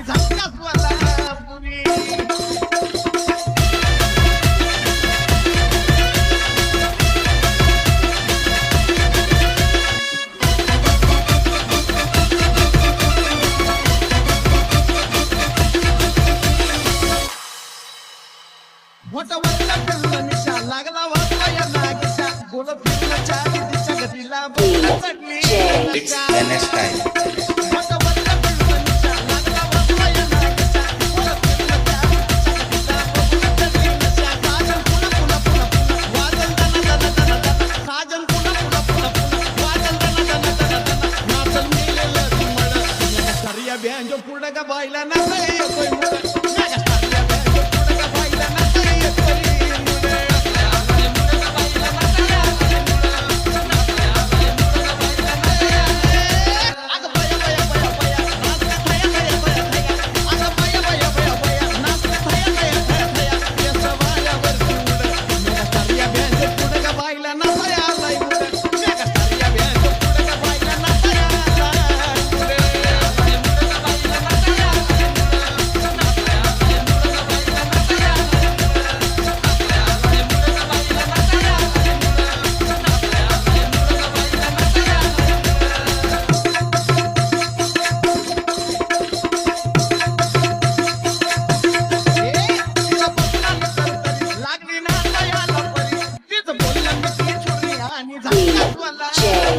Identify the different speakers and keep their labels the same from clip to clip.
Speaker 1: आणि झटकाच वाला पुरी मोठा वरला फिरला निशा लागला वाजला या नागेशा गोल फिरला चारी दिशा गतीला बोला चढली
Speaker 2: It's NS time.
Speaker 1: मोठा वरला फिरला निशा लागला वाजला या नागेशा गोल फिरला चारी दिशा गतीला बोला चढली नशा साजन पुन्हा पुन्हा पुन्हा पुन्हा वाजन दना दना दना दना साजन पुन्हा पुन्हा पुन्हा पुन्हा वाजन दना दना दना दना नाचन मेलेलं धुमळ या सरिया बँजो पुढं का बायला नाचाय येतोय मुळ या सरिया बँजो पुढं का बायला नाचाय येतोय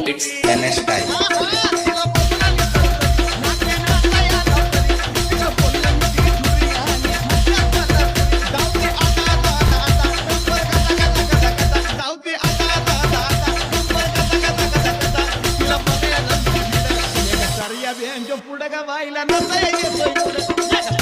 Speaker 2: It's NS time.
Speaker 1: पुढं का बाईला नसा येतोय